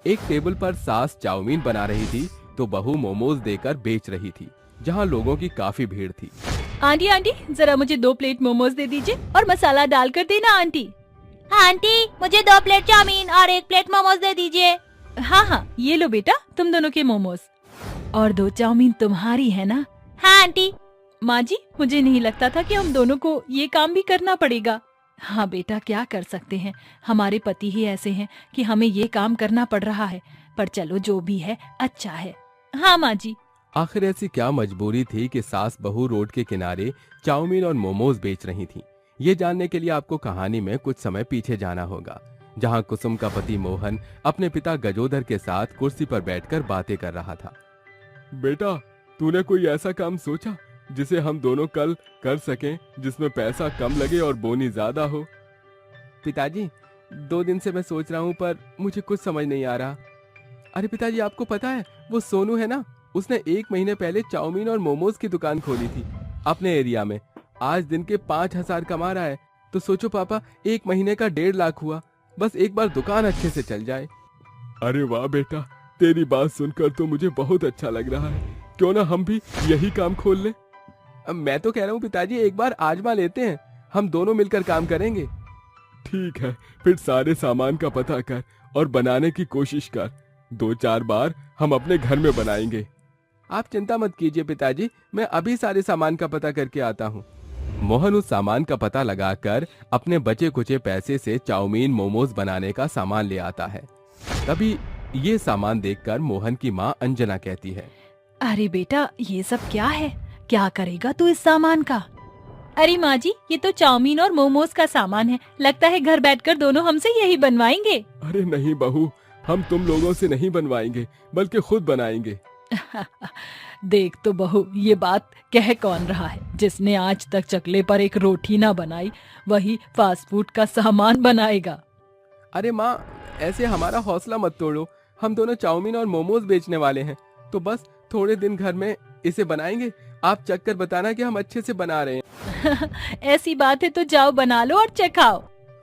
एक टेबल पर सास चाउमीन बना रही थी तो बहू मोमोज देकर बेच रही थी, जहाँ लोगों की काफी भीड़ थी। आंटी आंटी, जरा मुझे 2 प्लेट मोमोज दे दीजिए और मसाला डालकर देना आंटी। हाँ आंटी, मुझे 2 प्लेट चाउमीन और 1 प्लेट मोमोज दे दीजिए। हाँ हाँ, ये लो बेटा, तुम दोनों के मोमोज और 2 चाउमीन तुम्हारी है ना? हाँ आंटी। माँ जी, मुझे नहीं लगता था कि हम दोनों को ये काम भी करना पड़ेगा। हाँ बेटा, क्या कर सकते हैं, हमारे पति ही ऐसे हैं कि हमें ये काम करना पड़ रहा है। पर चलो, जो भी है अच्छा है। हाँ माँ जी। आखिर ऐसी क्या मजबूरी थी कि सास बहू रोड के किनारे चाउमीन और मोमोज बेच रही थी? ये जानने के लिए आपको कहानी में कुछ समय पीछे जाना होगा, जहाँ कुसुम का पति मोहन अपने पिता गजोधर के साथ कुर्सी पर बैठकर बातें कर रहा था। बेटा, तूने कोई ऐसा काम सोचा जिसे हम दोनों कल कर सकें, जिसमें पैसा कम लगे और बोनी ज्यादा हो? पिताजी, 2 दिन से मैं सोच रहा हूँ पर मुझे कुछ समझ नहीं आ रहा। अरे पिताजी, आपको पता है वो सोनू है ना, उसने 1 महीने पहले चाउमीन और मोमोज की दुकान खोली थी अपने एरिया में। आज दिन के 5,000 कमा रहा है। तो सोचो पापा, 1 महीने का 1.5 लाख हुआ। बस एक बार दुकान अच्छे से चल जाए। अरे वाह बेटा, तेरी बात सुनकर तो मुझे बहुत अच्छा लग रहा है। क्यों ना हम भी यही काम खोल लें? मैं तो कह रहा हूँ पिताजी, एक बार आजमा लेते हैं, हम दोनों मिलकर काम करेंगे। ठीक है, फिर सारे सामान का पता कर और बनाने की कोशिश कर। 2-4 बार हम अपने घर में बनाएंगे। आप चिंता मत कीजिए पिताजी, मैं अभी सारे सामान का पता करके आता हूँ। मोहन उस सामान का पता लगाकर अपने बचे कुचे पैसे से चाउमीन मोमोज बनाने का सामान ले आता है। तभी ये सामान देखकर मोहन की माँ अंजना कहती है, अरे बेटा, ये सब क्या है? क्या करेगा तू इस सामान का? अरे माँ जी, ये तो चाउमीन और मोमोज का सामान है। लगता है घर बैठकर दोनों हमसे यही बनवाएंगे। अरे नहीं बहू, हम तुम लोगों से नहीं बनवाएंगे, बल्कि खुद बनाएंगे। देख तो बहू, ये बात कह कौन रहा है? जिसने आज तक चकले पर एक रोटी ना बनाई, वही फास्ट फूड का सामान बनाएगा। अरे माँ, ऐसे हमारा हौसला मत तोड़ो। हम दोनों चाउमीन और मोमोज बेचने वाले हैं, तो बस थोड़े दिन घर में इसे बनाएंगे। आप चख कर बताना कि हम अच्छे से बना रहे हैं। ऐसी बात है तो जाओ बना लो और चखाओ।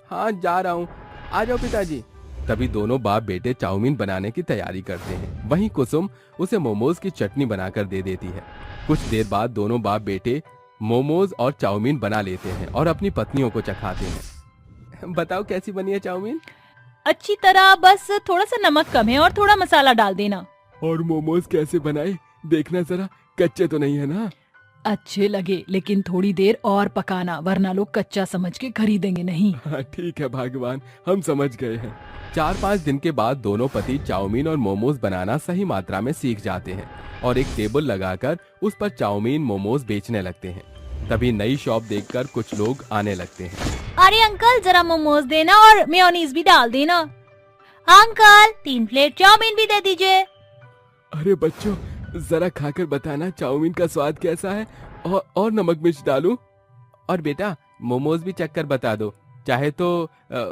हाँ, जा रहा हूँ, आ जाओ पिताजी। तभी दोनों बाप बेटे चाउमीन बनाने की तैयारी करते हैं। वहीं कुसुम उसे मोमोज की चटनी बनाकर दे देती है। कुछ देर बाद दोनों बाप बेटे मोमोज और चाउमीन बना लेते हैं और अपनी पत्नियों को चखाते हैं। बताओ कैसी बनी है चाउमीन? अच्छी तरह, बस थोड़ा सा नमक कम है और थोड़ा मसाला डाल देना। और मोमोज कैसे बनाए, देखना जरा, कच्चे तो नहीं है ना? अच्छे लगे, लेकिन थोड़ी देर और पकाना, वरना लोग कच्चा समझ के खरीदेंगे नहीं। हाँ, ठीक है भगवान, हम समझ गए हैं। 4-5 दिन के बाद दोनों पति चाउमीन और मोमोज बनाना सही मात्रा में सीख जाते हैं और एक टेबल लगाकर उस पर चाउमीन मोमोज बेचने लगते हैं। तभी नई शॉप देखकर कुछ लोग आने लगते हैं। अरे अंकल, जरा मोमोज देना और मेयोनीज भी डाल देना। अंकल, 3 प्लेट चाउमीन भी दे दीजिए। अरे बच्चों, जरा खाकर बताना चाउमीन का स्वाद कैसा है, और नमक मिर्च डालूं? और बेटा, मोमोज भी चख कर बता दो, चाहे तो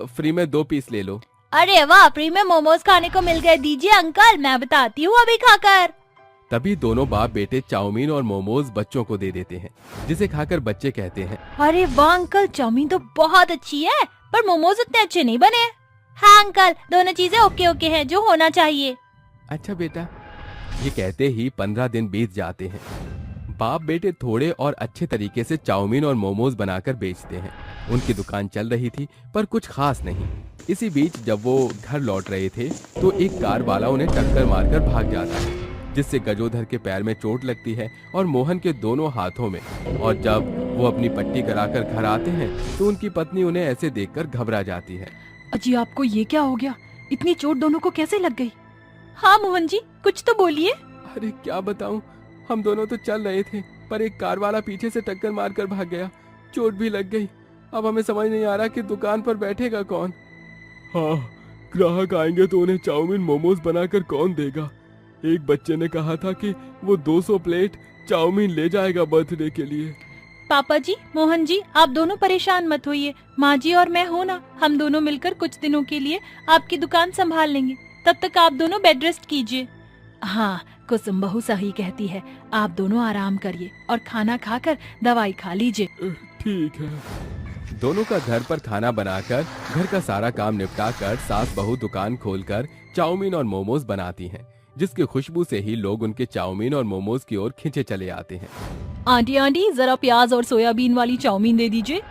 फ्री में 2 पीस ले लो। अरे वाह, फ्री में मोमोज खाने को मिल गए। दीजिए अंकल, मैं बताती हूँ अभी खाकर। तभी दोनों बाप बेटे चाउमीन और मोमोज बच्चों को दे देते हैं, जिसे खाकर बच्चे कहते हैं, अरे वाह अंकल, चाउमीन तो बहुत अच्छी है, पर मोमोज उतने अच्छे नहीं बने। हाँ अंकल, दोनों चीजें ओके ओके हैं, जो होना चाहिए। अच्छा बेटा। ये कहते ही 15 दिन बीत जाते हैं। बाप बेटे थोड़े और अच्छे तरीके से चाउमीन और मोमोज बनाकर बेचते हैं। उनकी दुकान चल रही थी, पर कुछ खास नहीं। इसी बीच जब वो घर लौट रहे थे तो एक कार वाला उन्हें टक्कर मारकर भाग जाता है, जिससे गजोधर के पैर में चोट लगती है और मोहन के दोनों हाथों में। और जब वो अपनी पट्टी कराकर घर आते हैं तो उनकी पत्नी उन्हें ऐसे देखकर घबरा जाती है। अजी, आपको ये क्या हो गया? इतनी चोट दोनों को कैसे लग गई? हाँ मोहन जी, कुछ तो बोलिए। अरे क्या बताऊं, हम दोनों तो चल रहे थे, पर एक कार वाला पीछे से टक्कर मारकर भाग गया। चोट भी लग गई। अब हमें समझ नहीं आ रहा कि दुकान पर बैठेगा कौन। हाँ, ग्राहक आएंगे तो उन्हें चाउमीन मोमोज बनाकर कौन देगा? एक बच्चे ने कहा था कि वो 200 प्लेट चाउमीन ले जाएगा बर्थडे के लिए। पापा जी, मोहन जी, आप दोनों परेशान मत होइए। माँ जी और मैं हो ना, हम दोनों मिलकर कुछ दिनों के लिए आपकी दुकान संभाल लेंगे। तब तक आप दोनों बेड रेस्ट कीजिए। हाँ, कुसुम बहू सही कहती है, आप दोनों आराम करिए और खाना खाकर दवाई खा लीजिए। ठीक है। दोनों का घर पर खाना बनाकर घर का सारा काम निपटाकर सास बहू दुकान खोलकर चाउमीन और मोमोज बनाती हैं, जिसकी खुशबू से ही लोग उनके चाउमीन और मोमोज की ओर खींचे चले आते हैं। आंटी आंटी जरा प्याज और सोयाबीन वाली चाउमीन दे दीजिए।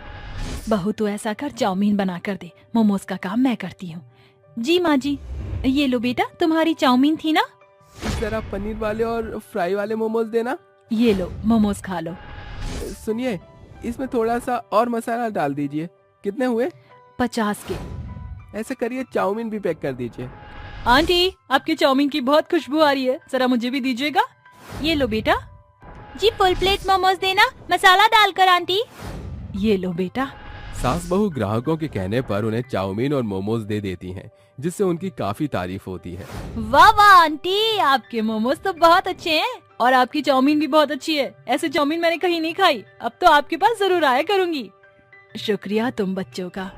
बहू तो ऐसा कर चाउमीन बना कर दे, मोमोज का काम मैं करती हूँ। जी माँ जी। ये लो बेटा, तुम्हारी चाउमीन थी ना? जरा पनीर वाले और फ्राई वाले मोमोज देना। ये लो मोमोज खा लो। सुनिए, इसमें थोड़ा सा और मसाला डाल दीजिए। कितने हुए? 50 के। ऐसे करिए, चाउमीन भी पैक कर दीजिए। आंटी आपके चाउमीन की बहुत खुशबू आ रही है, जरा मुझे भी दीजिएगा। ये लो बेटा। जी फुल प्लेट मोमोज देना, मसाला डालकर आंटी। ये लो बेटा। सास बहू ग्राहकों के कहने पर उन्हें चाउमीन और मोमोज दे देती हैं, जिससे उनकी काफी तारीफ होती है। वाह वाह आंटी, आपके मोमोज तो बहुत अच्छे हैं और आपकी चाउमीन भी बहुत अच्छी है। ऐसे चाउमीन मैंने कहीं नहीं खाई, अब तो आपके पास जरूर आया करूंगी। शुक्रिया तुम बच्चों का।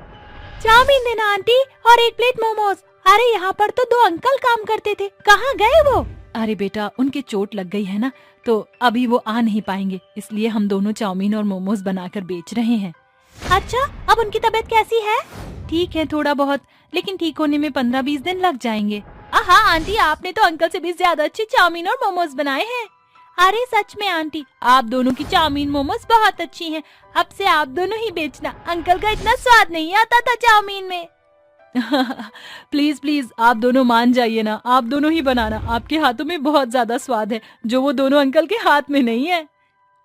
चाउमीन देना आंटी और 1 प्लेट मोमोज। अरे यहाँ पर तो 2 अंकल काम करते थे, कहाँ गए वो? अरे बेटा, उनके चोट लग गई है ना, तो अभी वो आ नहीं पाएंगे, इसलिए हम दोनों चाउमीन और मोमोज बनाकर बेच रहे हैं। अच्छा, अब उनकी तबीयत कैसी है? ठीक है थोड़ा बहुत, लेकिन ठीक होने में 15-20 दिन लग जाएंगे। हाँ आंटी, आपने तो अंकल से भी ज्यादा अच्छे चाउमीन और मोमोज बनाए हैं। अरे सच में आंटी, आप दोनों की चाउमीन मोमोज बहुत अच्छी हैं। अब से आप दोनों ही बेचना, अंकल का इतना स्वाद नहीं आता था चाउमीन में। प्लीज प्लीज आप दोनों मान जाइए ना, आप दोनों ही बनाना, आपके हाथों में बहुत ज्यादा स्वाद है जो वो दोनों अंकल के हाथ में नहीं है।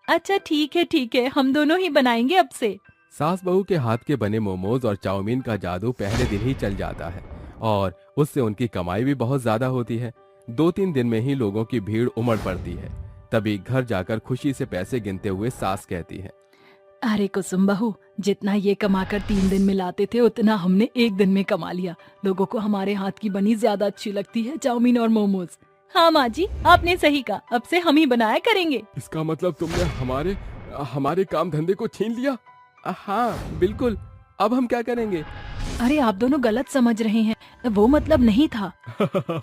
अच्छा ठीक है, हम दोनों ही बनाएंगे अब से। सास बहू के हाथ के बने मोमोज और चाउमीन का जादू पहले दिन ही चल जाता है और उससे उनकी कमाई भी बहुत ज्यादा होती है। 2-3 दिन में ही लोगों की भीड़ उमड़ पड़ती है। तभी घर जाकर खुशी से पैसे गिनते हुए सास कहती है, अरे कुसुम बहू, जितना ये कमाकर 3 दिन में लाते थे उतना हमने 1 दिन में कमा लिया। लोगों को हमारे हाथ की बनी ज्यादा अच्छी लगती है चाउमीन और मोमोज। हाँ माँ जी, आपने सही कहा, अब से हम ही बनाया करेंगे। इसका मतलब तुमने हमारे काम धंधे को छीन लिया? हाँ बिल्कुल, अब हम क्या करेंगे? अरे आप दोनों गलत समझ रहे हैं, वो मतलब नहीं था।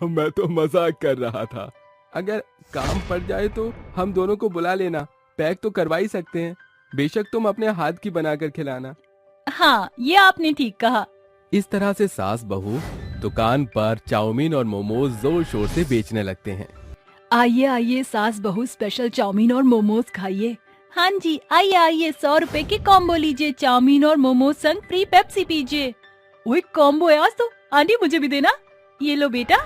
मैं तो मजाक कर रहा था। अगर काम पड़ जाए तो हम दोनों को बुला लेना, पैक तो करवा ही सकते हैं। बेशक तुम अपने हाथ की बनाकर खिलाना। हाँ ये आपने ठीक कहा। इस तरह से सास बहू दुकान पर चाउमीन और मोमोज जोर शोर से बेचने लगते हैं। आइए आइए सास बहू स्पेशल चाउमीन और मोमोज खाइए। हाँ जी आइए आइए, 100 रुपए के कॉम्बो लीजिए, चाउमीन और मोमोज संग फ्री पेप्सी पीजिए। वही कॉम्बो है आज तो, आंटी मुझे भी देना। ये लो बेटा।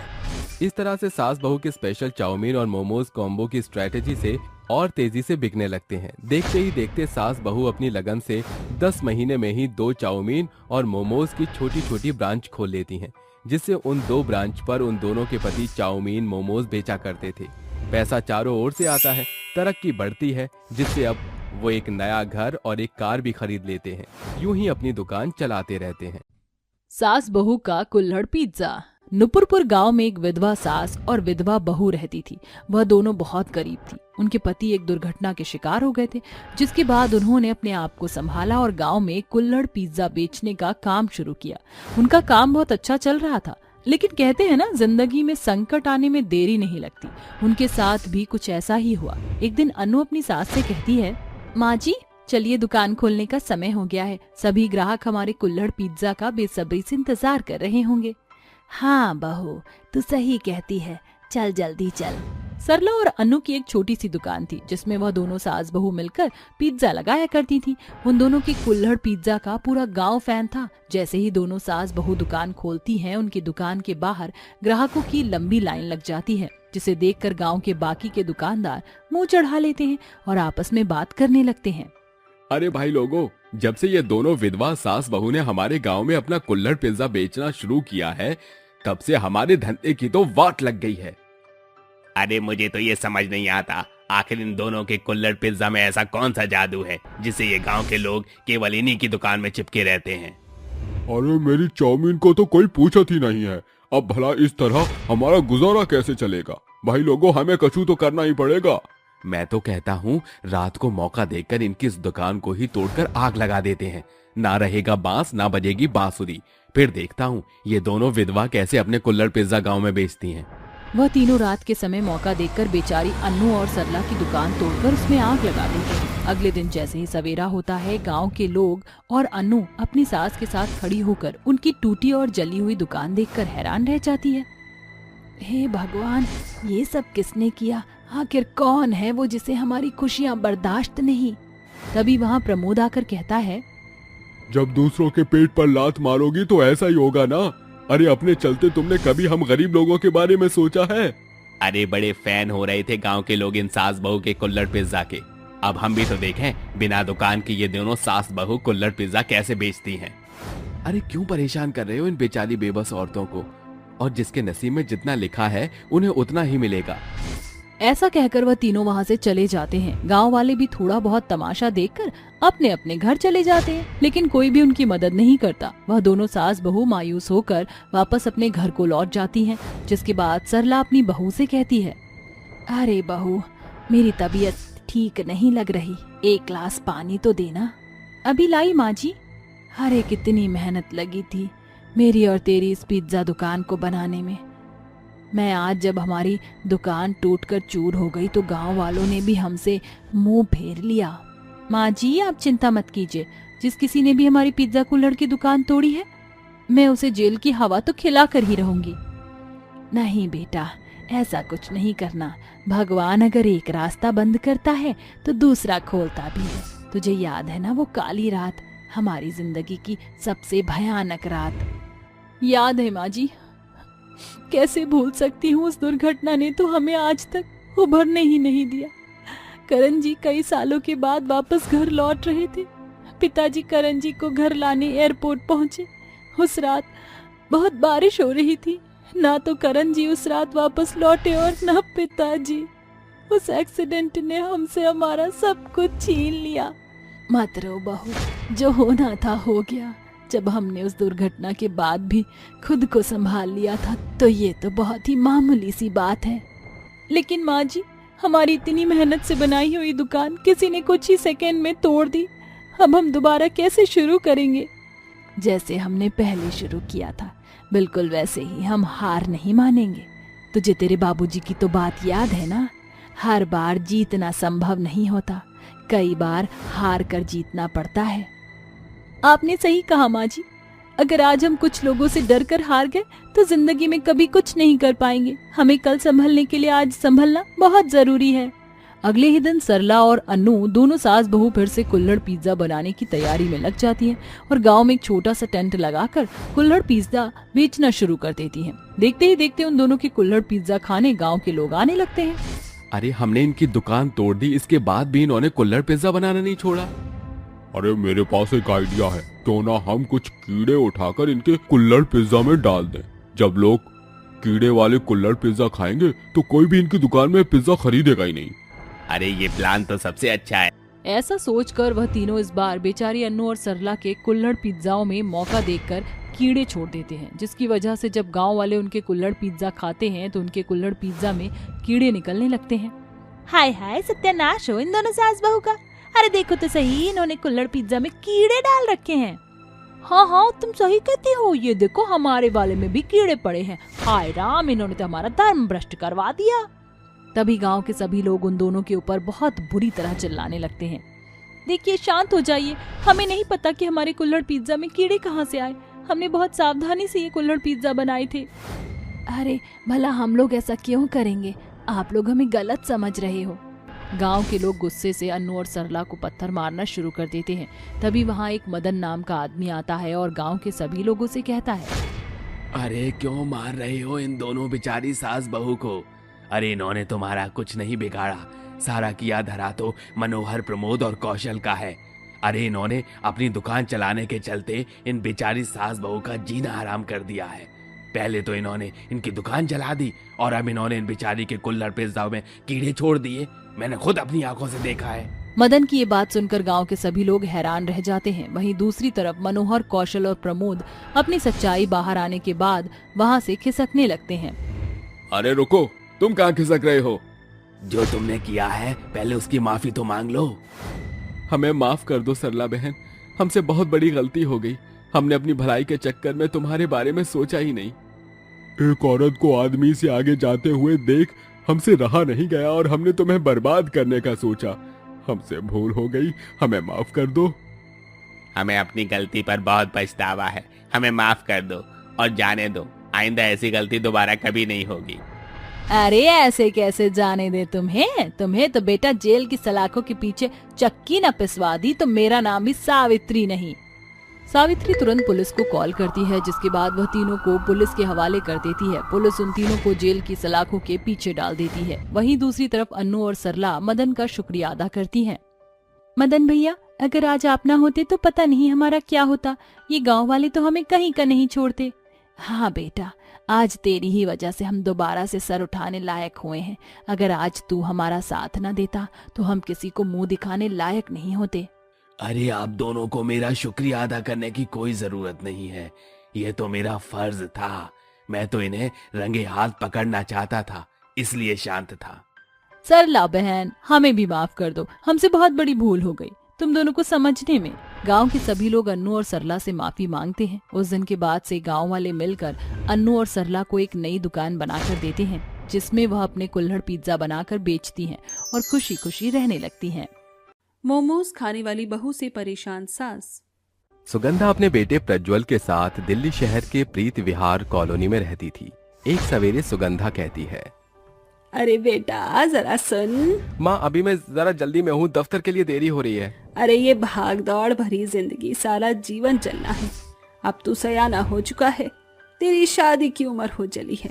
इस तरह से सास बहू के स्पेशल चाउमीन और मोमोज कॉम्बो की स्ट्रेटेजी से और तेजी से बिकने लगते हैं। देखते ही देखते सास बहू अपनी लगन से 10 महीने में ही 2 चाउमीन और मोमोज की छोटी छोटी ब्रांच खोल लेती हैं, जिससे उन 2 ब्रांच पर उन दोनों के पति चाउमीन मोमोज बेचा करते थे। पैसा चारों ओर से आता है, तरक्की बढ़ती है, जिससे अब वो एक नया घर और एक कार भी खरीद लेते हैं। यूं ही अपनी दुकान चलाते रहते हैं। सास बहू का कुल्हड़ पिज्जा। नुपुरपुर गांव में एक विधवा सास और विधवा बहू रहती थी। वह दोनों बहुत गरीब थी। उनके पति एक दुर्घटना के शिकार हो गए थे, जिसके बाद उन्होंने अपने आप को संभाला और गांव में कुल्हड़ पिज्जा बेचने का काम शुरू किया। उनका काम बहुत अच्छा चल रहा था, लेकिन कहते हैं ना, जिंदगी में संकट आने में देरी नहीं लगती। उनके साथ भी कुछ ऐसा ही हुआ। एक दिन अनु अपनी सास से कहती है, माँ जी चलिए दुकान खोलने का समय हो गया है। सभी ग्राहक हमारे कुल्हड़ पिज्जा का बेसब्री से इंतजार कर रहे होंगे। हाँ बहू, तू सही कहती है, चल जल्दी चल। सरला और अनु की एक छोटी सी दुकान थी, जिसमें वह दोनों सास बहू मिलकर पिज्जा लगाया करती थी। उन दोनों की कुल्हड़ पिज्जा का पूरा गांव फैन था। जैसे ही दोनों सास बहू दुकान खोलती हैं, उनकी दुकान के बाहर ग्राहकों की लंबी लाइन लग जाती है, जिसे देखकर गांव के बाकी के दुकानदार मुंह चढ़ा लेते हैं और आपस में बात करने लगते हैं। अरे भाई लोगों, जब से ये दोनों विधवा सास बहू ने हमारे गांव में अपना कुल्हड़ पिज्जा बेचना शुरू किया है, तब से हमारे धंधे की तो वाट लग गई है। अरे मुझे तो ये समझ नहीं आता, आखिर इन दोनों के कुल्हड़ पिज्जा में ऐसा कौन सा जादू है जिससे ये गांव के लोग केवल इन्हीं की दुकान में चिपके रहते हैं। अरे मेरी चाउमीन को तो कोई पूछत ही नहीं है। अब भला इस तरह हमारा गुजारा कैसे चलेगा? भाई लोगों, हमें कछु तो करना ही पड़ेगा। मैं तो कहता हूँ रात को मौका देकर इनकी इस दुकान को ही तोड़कर आग लगा देते हैं। ना रहेगा बांस, ना बजेगी बांसुरी। फिर देखता हूँ ये दोनों विधवा कैसे अपने कुल्हड़ पिज्जा गांव में बेचती हैं। वह तीनों रात के समय मौका देखकर बेचारी अन्नू और सरला की दुकान तोड़कर उसमें आग लगा देते हैं। अगले दिन जैसे ही सवेरा होता है, गांव के लोग और अन्नू अपनी सास के साथ खड़ी होकर उनकी टूटी और जली हुई दुकान देखकर हैरान रह जाती है। हे भगवान, ये सब किसने किया? आखिर कौन है वो जिसे हमारी खुशियाँ बर्दाश्त नहीं? तभी वहाँ प्रमोद आकर कहता है, जब दूसरों के पेट पर लात मारोगी तो ऐसा ही होगा ना। अरे अपने चलते तुमने कभी हम गरीब लोगों के बारे में सोचा है? अरे बड़े फैन हो रहे थे गांव के लोग इन सास बहू के कुल्हड़ पिज्जा के। अब हम भी तो देखें बिना दुकान के ये दोनों सास बहू कुल्हड़ पिज्जा कैसे बेचती हैं। अरे क्यों परेशान कर रहे हो इन बेचारी बेबस औरतों को? और जिसके नसीब में जितना लिखा है उन्हें उतना ही मिलेगा। ऐसा कहकर वह तीनों वहाँ से चले जाते हैं। गांव वाले भी थोड़ा बहुत तमाशा देखकर अपने अपने घर चले जाते हैं, लेकिन कोई भी उनकी मदद नहीं करता। वह दोनों सास बहू मायूस होकर वापस अपने घर को लौट जाती हैं, जिसके बाद सरला अपनी बहू से कहती है, अरे बहू, मेरी तबीयत ठीक नहीं लग रही, एक गिलास पानी तो देना। अभी लाई माँ जी। अरे कितनी मेहनत लगी थी मेरी और तेरी इस पिज्जा दुकान को बनाने में। मैं आज जब हमारी दुकान टूटकर चूर हो गई तो गांव वालों ने भी हमसे मुंह फेर लिया। माँ जी आप चिंता मत कीजिए, जिस किसी ने भी हमारी पिज्जा कुल्हड़ की दुकान तोड़ी है, मैं उसे जेल की हवा तो खिला कर ही रहूंगी। नहीं बेटा, ऐसा कुछ नहीं करना। भगवान अगर एक रास्ता बंद करता है तो दूसरा खोलता भी है। तुझे याद है ना वो काली रात, हमारी जिंदगी की सबसे भयानक रात? याद है माँ जी, कैसे भूल सकती हूँ। उस दुर्घटना ने तो हमें आज तक उभरने ही नहीं दिया। करण जी कई सालों के बाद वापस घर लौट रहे थे। पिताजी करण जी को घर लाने एयरपोर्ट पहुंचे। उस रात बहुत बारिश हो रही थी। ना तो करण जी उस रात वापस लौटे और ना पिताजी। उस एक्सीडेंट ने हमसे हमारा सब कुछ छीन लिया। मत रो बहू, जो होना था हो गया। जब हमने उस दुर्घटना के बाद भी खुद को संभाल लिया था तो ये तो बहुत ही मामूली सी बात है। लेकिन माँ जी, हमारी इतनी मेहनत से बनाई हुई दुकान किसी ने कुछ ही सेकंड में तोड़ दी। अब हम दोबारा कैसे शुरू करेंगे? जैसे हमने पहले शुरू किया था बिल्कुल वैसे ही हम हार नहीं मानेंगे। तुझे तेरे बाबूजी की तो बात याद है ना, हर बार जीतना संभव नहीं होता, कई बार हार कर जीतना पड़ता है। आपने सही कहा माँ जी। अगर आज हम कुछ लोगों से डर कर हार गए तो जिंदगी में कभी कुछ नहीं कर पाएंगे। हमें कल संभलने के लिए आज संभलना बहुत जरूरी है। अगले ही दिन सरला और अन्नू दोनों सास बहू फिर से कुल्हड़ पिज्जा बनाने की तैयारी में लग जाती हैं और गांव में एक छोटा सा टेंट लगाकर कुल्हड़ पिज्जा बेचना शुरू कर देती हैं। देखते ही देखते उन दोनों की कुल्हड़ पिज्जा खाने गांव के लोग आने लगते हैं। अरे हमने इनकी दुकान तोड़ दी, इसके बाद भी इन्होंने कुल्हड़ पिज्जा बनाना नहीं छोड़ा। अरे मेरे पास एक आइडिया है, क्यों ना हम कुछ कीड़े उठाकर इनके कुल्हड़ पिज्जा में डाल दें। जब लोग कीड़े वाले कुल्हड़ पिज्जा खाएंगे तो कोई भी इनकी दुकान में पिज्जा खरीदेगा ही नहीं। अरे ये प्लान तो सबसे अच्छा है। ऐसा सोचकर वह तीनों इस बार बेचारी अन्नू और सरला के कुल्हड़ पिज्जाओं में मौका देखकर कीड़े छोड़ देते हैं, जिसकी वजह से जब गांव वाले उनके कुल्हड़ पिज्जा खाते हैं तो उनके कुल्हड़ पिज्जा में कीड़े निकलने लगते हैं। हाय हाय, सत्यानाश हो इन दोनों सास बहू का। अरे देखो तो सही, इन्होंने कुल्हड़ पिज्जा में कीड़े डाल रखे हैं। हाँ हाँ तुम सही कहती हो, ये देखो हमारे वाले में भी कीड़े पड़े हैं। हाय राम, इन्होंने तो हमारा धर्म भ्रष्ट करवा दिया। तभी गांव के सभी लोग उन दोनों के ऊपर बहुत बुरी तरह चिल्लाने लगते हैं। देखिए शांत हो जाइए, हमें नहीं पता कि हमारे कुल्हड़ पिज्जा में कीड़े कहाँ से आए। हमने बहुत सावधानी से ये कुल्हड़ पिज्जा बनाए थे। अरे भला हम लोग ऐसा क्यों करेंगे? आप लोग हमें गलत समझ रहे हो। गांव के लोग गुस्से से अन्नू और सरला को पत्थर मारना शुरू कर देते हैं। तभी वहाँ एक मदन नाम का आदमी आता है और गांव के सभी लोगों से कहता है, अरे क्यों मार रहे हो इन दोनों बेचारी सास बहू को? अरे इन्होंने तुम्हारा कुछ नहीं बिगाड़ा, सारा किया धरा तो मनोहर, प्रमोद और कौशल का है। अरे इन्होंने अपनी दुकान चलाने के चलते इन बेचारी सास बहू का जीना हराम कर दिया है। पहले तो इन्होंने इनकी दुकान जला दी और अब इन्होंने इन बेचारी के कुल्हड़ पिज्जा में कीड़े छोड़ दिए। मैंने खुद अपनी आंखों से देखा है। मदन की ये बात सुनकर गांव के सभी लोग हैरान रह जाते हैं। वहीं दूसरी तरफ मनोहर, कौशल और प्रमोद अपनी सच्चाई बाहर आने के बाद वहाँ से खिसकने लगते हैं। अरे रुको, तुम कहाँ खिसक रहे हो? जो तुमने किया है पहले उसकी माफी तो मांग लो। हमें माफ कर दो सरला बहन, हमसे बहुत बड़ी गलती हो गई। हमने अपनी भलाई के चक्कर में तुम्हारे बारे में सोचा ही नहीं। एक औरत को आदमी से आगे जाते हुए देख हमसे रहा नहीं गया और हमने तुम्हें बर्बाद करने का सोचा। हमसे भूल हो गई, हमें माफ कर दो। हमें अपनी गलती पर बहुत पछतावा है, हमें माफ कर दो और जाने दो। आइंदा ऐसी गलती दोबारा कभी नहीं होगी। अरे ऐसे कैसे जाने दे तुम्हें तो बेटा जेल की सलाखों के पीछे चक्की न पिसवा दी तो मेरा नाम भी सावित्री नहीं। सावित्री तुरंत पुलिस को कॉल करती है, जिसके बाद वह तीनों को पुलिस के हवाले कर देती है। पुलिस उन तीनों को जेल की सलाखों के पीछे डाल देती है। वहीं दूसरी तरफ अन्नू और सरला मदन का शुक्रिया अदा करती हैं। मदन भैया, अगर आज आप ना होते तो पता नहीं हमारा क्या होता। ये गांव वाले तो हमें कहीं का नहीं छोड़ते। हाँ बेटा, आज तेरी ही वजह से हम दोबारा से सर उठाने लायक हुए हैं। अगर आज तू हमारा साथ न देता तो हम किसी को मुंह दिखाने लायक नहीं होते। अरे आप दोनों को मेरा शुक्रिया अदा करने की कोई जरूरत नहीं है, यह तो मेरा फर्ज था। मैं तो इन्हें रंगे हाथ पकड़ना चाहता था, इसलिए शांत था। सरला बहन, हमें भी माफ कर दो, हमसे बहुत बड़ी भूल हो गई तुम दोनों को समझने में। गांव के सभी लोग अन्नू और सरला से माफी मांगते हैं। उस दिन के बाद से गांव वाले मिलकर अन्नू और सरला को एक नई दुकान बनाकर देते हैं, जिसमें वह अपने कुल्हड़ पिज्जा बनाकर बेचती हैं और खुशी खुशी रहने लगती हैं। मोमोज खाने वाली बहू से परेशान सास। सुगंधा अपने बेटे प्रज्वल के साथ दिल्ली शहर के प्रीत विहार कॉलोनी में रहती थी। एक सवेरे सुगंधा कहती है, अरे बेटा जरा सुन। माँ अभी मैं जरा जल्दी में हूँ, दफ्तर के लिए देरी हो रही है। अरे ये भाग दौड़ भरी जिंदगी सारा जीवन चलना है। अब तू सयाना हो चुका है, तेरी शादी की उम्र हो चली है।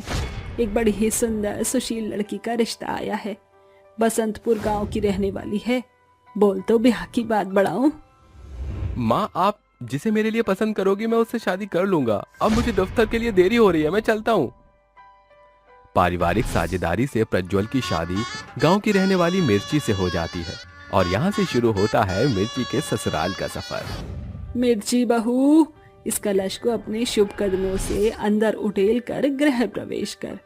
एक बड़ी ही सुंदर सुशील लड़की का रिश्ता आया है, बसंतपुर गांव की रहने वाली है। बोल तो ब्याह की बात बढ़ाऊं। माँ आप जिसे मेरे लिए पसंद करोगी मैं उससे शादी कर लूंगा। अब मुझे दफ्तर के लिए देरी हो रही है, मैं चलता हूँ। पारिवारिक साझेदारी से प्रज्वल की शादी गांव की रहने वाली मिर्ची से हो जाती है और यहाँ से शुरू होता है मिर्ची के ससुराल का सफर। मिर्ची बहू, इस कलश को अपने शुभ कदमों से अंदर उठेल कर गृह प्रवेश कर।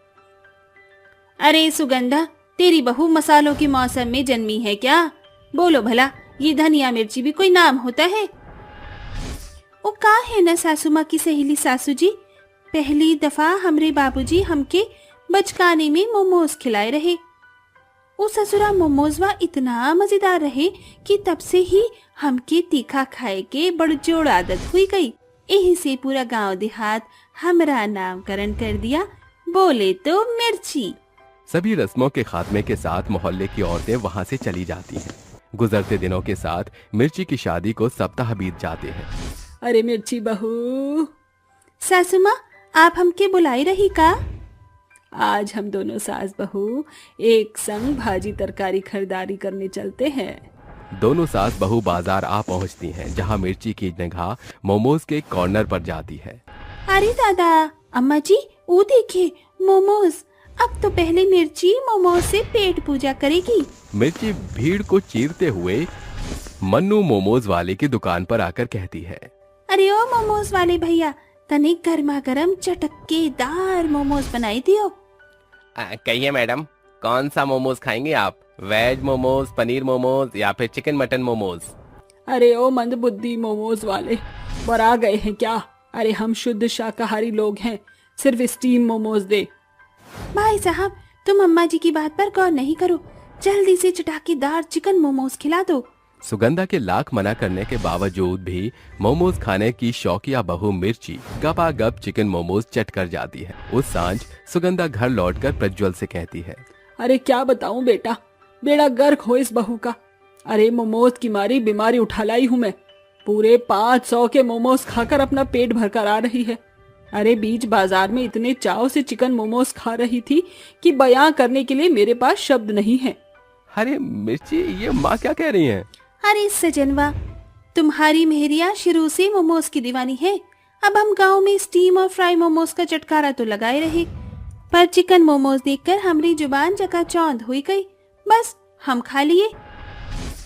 अरे सुगंधा, तेरी बहू मसालों के मौसम में जन्मी है क्या? बोलो भला, ये धनिया मिर्ची भी कोई नाम होता है? वो का है ना सासू माँ की सहेली सासू जी, पहली दफा हमरे बाबूजी हमके बचकाने में मोमोज खिलाए रहे। वो ससुरा मोमोजवा इतना मजेदार रहे कि तब से ही हमके तीखा खाए के बड़जोड़ आदत हुई गई। यही से पूरा गांव देहात हमरा नामकरण कर दिया, बोले तो मिर्ची। सभी रस्मों के खात्मे के साथ मोहल्ले की औरतें वहाँ से चली जाती हैं। गुजरते दिनों के साथ मिर्ची की शादी को सप्ताह बीत जाते हैं। अरे मिर्ची बहू। सासू माँ, आप हमके बुलाई रही का? आज हम दोनों सास बहू एक संग भाजी तरकारी खरीदारी करने चलते हैं। दोनों सास बहू बाजार आ पहुंचती हैं, जहां मिर्ची की निगाह मोमोज के कॉर्नर पर जाती है। अरे दादा, अम्मा जी, वो देखिए मोमोज। अब तो पहले मिर्ची मोमोज से पेट पूजा करेगी। मिर्ची भीड़ को चीरते हुए मन्नू मोमोज वाले की दुकान पर आकर कहती है, अरे ओ मोमोज वाले भैया, तने गर्मा गर्म चटकेदार मोमोज बनाई दियो। कहिए मैडम, कौन सा मोमोज खाएंगे आप? वेज मोमोज, पनीर मोमोज या फिर चिकन मटन मोमोज? अरे ओ मंदबुद्धि मोमोज वाले, बरा गए हैं क्या? अरे हम शुद्ध शाकाहारी लोग हैं, सिर्फ स्टीम मोमोज दे। भाई साहब, तुम अम्मा जी की बात पर गौर नहीं करो, जल्दी से चटाकेदार चिकन मोमोज खिला दो। सुगंधा के लाख मना करने के बावजूद भी मोमोज खाने की शौकिया बहू मिर्ची गपागप चिकन मोमोज चट कर जाती है। उस सांझ सुगंधा घर लौटकर प्रज्वल से कहती है, अरे क्या बताऊं बेटा, बेड़ा गर्क हो इस बहू का। अरे मोमोज की मारी बीमारी उठा लाई हूँ मैं। पूरे 500 के मोमोज खाकर अपना पेट भरकर आ रही है। अरे बीच बाजार में इतने चाव से चिकन मोमोज खा रही थी कि बयां करने के लिए मेरे पास शब्द नहीं है। अरे मिर्ची, ये माँ क्या कह रही हैं? अरे सजनवा, तुम्हारी मेहरिया शुरू से मोमोज की दीवानी है। अब हम गांव में स्टीम और फ्राई मोमोज का चटकारा तो लगाए रहे, पर चिकन मोमोज देखकर हमारी जुबान चकाचौंध हुई गई। बस हम खा लिए।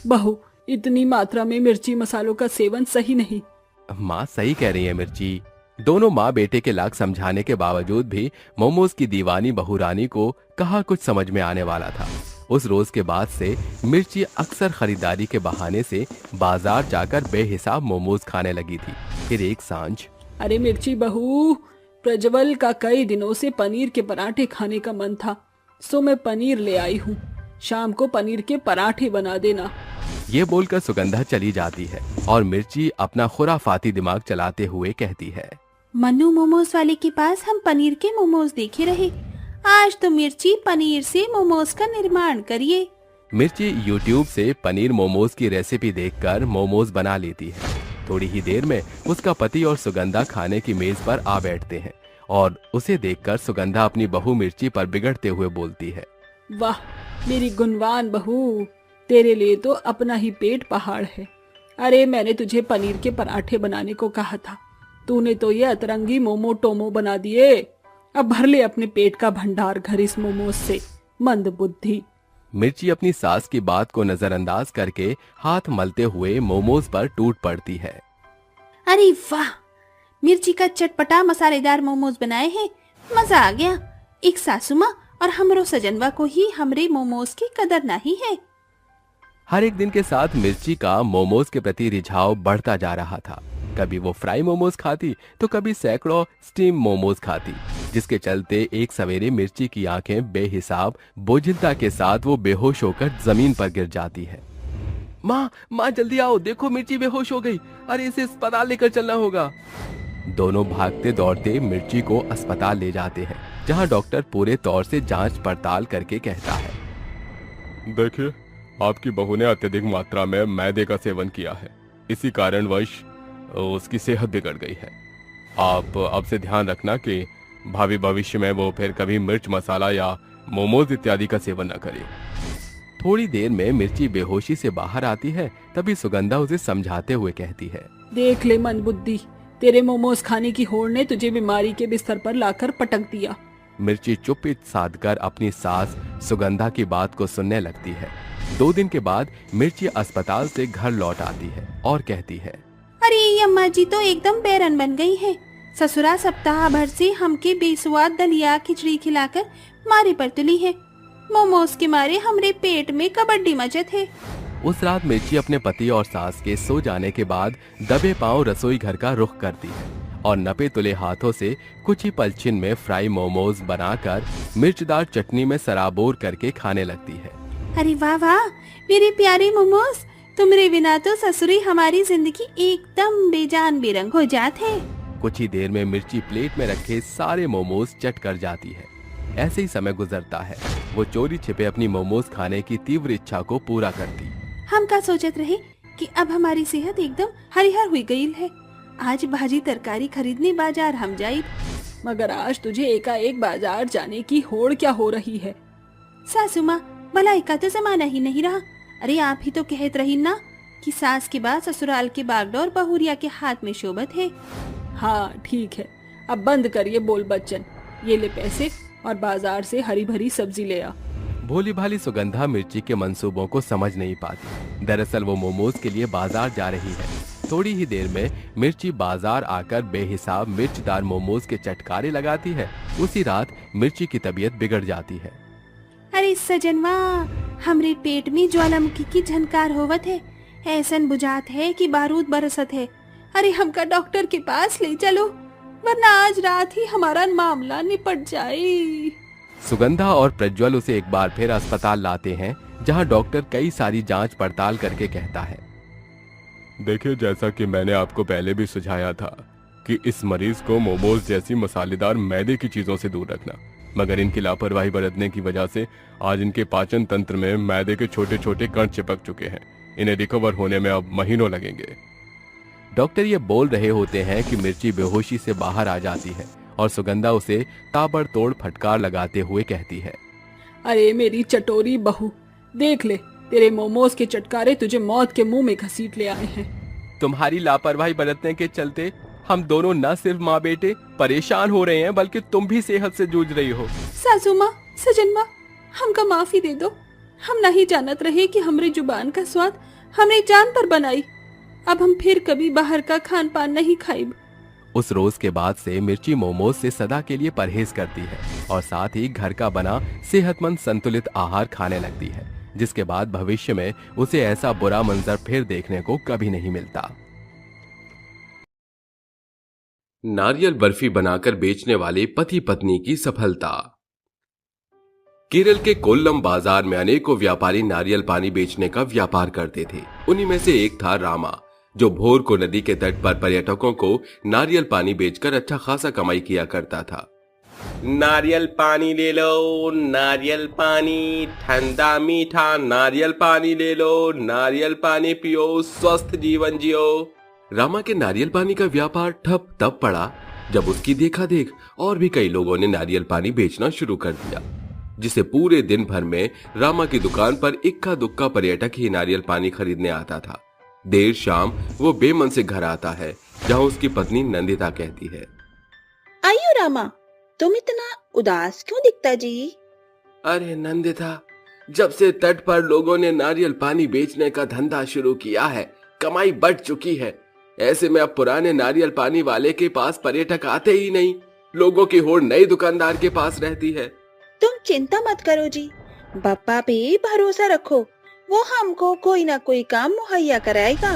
बहू, इतनी मात्रा में मिर्ची मसालों का सेवन सही नहीं। माँ सही कह रही है मिर्ची। दोनों माँ बेटे के लाख समझाने के बावजूद भी मोमोज की दीवानी बहू रानी को कहाँ कुछ समझ में आने वाला था। उस रोज के बाद से मिर्ची अक्सर खरीदारी के बहाने से बाजार जाकर बेहिसाब मोमोज खाने लगी थी। फिर एक सांझ, अरे मिर्ची बहू, प्रज्वल का कई दिनों से पनीर के पराठे खाने का मन था, सो मैं पनीर ले आई हूँ। शाम को पनीर के पराठे बना देना। ये बोलकर सुगंधा चली जाती है और मिर्ची अपना खुराफाती दिमाग चलाते हुए कहती है, मन्नू मोमोज वाले के पास हम पनीर के मोमोज देखे रहे, आज तो मिर्ची पनीर से मोमोज का निर्माण करिए। मिर्ची यूट्यूब से पनीर मोमोज की रेसिपी देखकर मोमोज बना लेती है। थोड़ी ही देर में उसका पति और सुगंधा खाने की मेज पर आ बैठते हैं और उसे देखकर सुगंधा अपनी बहू मिर्ची पर बिगड़ते हुए बोलती है, वाह मेरी गुणवान बहू, तेरे लिए तो अपना ही पेट पहाड़ है। अरे मैंने तुझे पनीर के पराठे बनाने को कहा था, तूने तो ये अतरंगी मोमो टोमो बना दिए। अब भर ले अपने पेट का भंडार घर इस मोमोज से, मंद बुद्धि। मिर्ची अपनी सास की बात को नजरअंदाज करके हाथ मलते हुए मोमोज पर टूट पड़ती है। अरे वाह, मिर्ची का चटपटा मसालेदार मोमोज बनाए हैं, मजा आ गया। एक सासू माँ और हमरो सजनवा को ही हमरे मोमोज की कदर नहीं है। हर एक दिन के साथ मिर्ची का मोमोज के प्रति रिझाव बढ़ता जा रहा था। कभी वो फ्राई मोमोज खाती तो कभी सैकड़ों स्टीम मोमोज खाती, जिसके चलते एक सवेरे मिर्ची की आंखें बेहिसाब बोझिलता के साथ वो बेहोश होकर जमीन पर गिर जाती है। माँ जल्दी आओ, देखो मिर्ची बेहोश हो गई। अरे इसे अस्पताल लेकर चलना होगा। दोनों भागते दौड़ते मिर्ची को अस्पताल ले जाते हैं, जहां डॉक्टर पूरे तौर से जांच पड़ताल करके कहता है, देखिए आपकी बहू ने अत्यधिक मात्रा में मैदे का सेवन किया है, इसी कारणवश उसकी सेहत बिगड़ गई है। आप अब से ध्यान रखना कि भावी भविष्य में वो फिर कभी मिर्च मसाला या मोमोज इत्यादि का सेवन न करे। थोड़ी देर में मिर्ची बेहोशी से बाहर आती है। तभी सुगंधा उसे समझाते हुए कहती है, देख ले मंदबुद्धि, तेरे मोमोज खाने की होड़ ने तुझे बीमारी के बिस्तर पर लाकर पटक दिया। मिर्ची चुप्पी साधकर अपनी सास सुगंधा की बात को सुनने लगती है। 2 दिन के बाद मिर्ची अस्पताल से घर लौट आती है और कहती है, अरे ये अम्मा जी तो एकदम बैरन बन गई है। ससुरा सप्ताह भर से हमके बेस्वाद दलिया खिचड़ी खिलाकर मारे पर तुली है। मोमोज के मारे हमरे पेट में कबड्डी मचे थे। उस रात मिर्ची अपने पति और सास के सो जाने के बाद दबे पांव रसोई घर का रुख करती है और नपे तुले हाथों से कुछ ही पलछिन में फ्राई मोमोज बनाकर मिर्चदार चटनी में सराबोर करके खाने लगती है। अरे वाह वाह मेरे प्यारे मोमोज, तुम्हारे बिना तो ससुरी हमारी जिंदगी एकदम बेजान बेरंग हो जात है। कुछ ही देर में मिर्ची प्लेट में रखे सारे मोमोज चट कर जाती है। ऐसे ही समय गुजरता है। वो चोरी छिपे अपनी मोमोज खाने की तीव्र इच्छा को पूरा करती। हम का सोचत रहे कि अब हमारी सेहत एकदम हरिहर हुई गई है। आज भाजी तरकारी खरीदने बाजार हम जाए, मगर आज तुझे एकाएक बाजार जाने की होड़ क्या हो रही है? सासू माँ, भलाई का तो जमाना ही नहीं रहा। अरे आप ही तो कहत रही ना कि सास के बाद ससुराल के बागडोर बहुरिया के हाथ में शोभत है। हाँ ठीक है, अब बंद करिए बोल बच्चन, ये ले पैसे और बाजार से हरी भरी सब्जी ले आ। भोली भाली सुगंधा मिर्ची के मंसूबों को समझ नहीं पाती। दरअसल वो मोमोज के लिए बाजार जा रही है। थोड़ी ही देर में मिर्ची बाजार आकर बेहिसाब मिर्चदार मोमोज के चटकारे लगाती है। उसी रात मिर्ची की तबीयत बिगड़ जाती है। अरे सजनवा, हमरे पेट में ज्वालामुखी की झनकार होवत है। ऐसन बुझात है कि बारूद बरसत है। अरे हमका डॉक्टर के पास ले चलो, वरना आज रात ही हमारा मामला निपट जाए। सुगंधा और प्रज्वल उसे एक बार फिर अस्पताल लाते हैं, जहां डॉक्टर कई सारी जांच पड़ताल करके कहता है, देखिए जैसा कि मैंने आपको पहले भी सुझाया था कि इस मरीज को मोमोज जैसी मसालेदार मैदे की चीजों से दूर रखना, मगर इनकी लापरवाही बरतने की वजह से आज इनके पाचन तंत्र में मैदे के छोटे छोटे कण चिपक चुके हैं। इन्हें रिकवर होने में अब महीनों लगेंगे। डॉक्टर ये बोल रहे होते हैं कि मिर्ची बेहोशी से बाहर आ जाती है और सुगंधा उसे ताबड़तोड़ फटकार लगाते हुए कहती है, अरे मेरी चटोरी बहू, देख ले, तेरे मोमोज के चटकारे तुझे मौत के मुंह में घसीट ले आए हैं। तुम्हारी लापरवाही बरतने के चलते हम दोनों न सिर्फ माँ बेटे परेशान हो रहे हैं, बल्कि तुम भी सेहत से जूझ रही हो। सासू माँ, सजन माँ, हमका माफी दे दो। हम नहीं जानत रहे कि हमरे जुबान का स्वाद हमरे जान पर बनाई। अब हम फिर कभी बाहर का खान पान नहीं खाइब। उस रोज के बाद से मिर्ची मोमोज से सदा के लिए परहेज करती है और साथ ही घर का बना सेहतमंद संतुलित आहार खाने लगती है, जिसके बाद भविष्य में उसे ऐसा बुरा मंजर फिर देखने को कभी नहीं मिलता। नारियल बर्फी बनाकर बेचने वाले पति पत्नी की सफलता। केरल के कोल्लम बाजार में अनेकों व्यापारी नारियल पानी बेचने का व्यापार करते थे। उन्हीं में से एक था रामा, जो भोर को नदी के तट पर पर्यटकों को नारियल पानी बेचकर अच्छा खासा कमाई किया करता था। नारियल पानी ले लो, नारियल पानी, ठंडा मीठा नारियल पानी ले लो, नारियल पानी पियो, स्वस्थ जीवन जियो। रामा के नारियल पानी का व्यापार ठप तब पड़ा जब उसकी देखा देख और भी कई लोगों ने नारियल पानी बेचना शुरू कर दिया, जिसे पूरे दिन भर में रामा की दुकान पर इक्का दुक्का पर्यटक ही नारियल पानी खरीदने आता था। देर शाम वो बेमन से घर आता है, जहाँ उसकी पत्नी नंदिता कहती है, आयो रामा, तुम इतना उदास क्यों दिखता जी? अरे नंदिता, जब से तट पर लोगों ने नारियल पानी बेचने का धंधा शुरू किया है, कमाई बढ़ चुकी है। ऐसे में अब पुराने नारियल पानी वाले के पास पर्यटक आते ही नहीं, लोगों की होड़ नई दुकानदार के पास रहती है। तुम चिंता मत करो जी, बप्पा पे भरोसा रखो, वो हमको कोई ना कोई काम मुहैया कराएगा।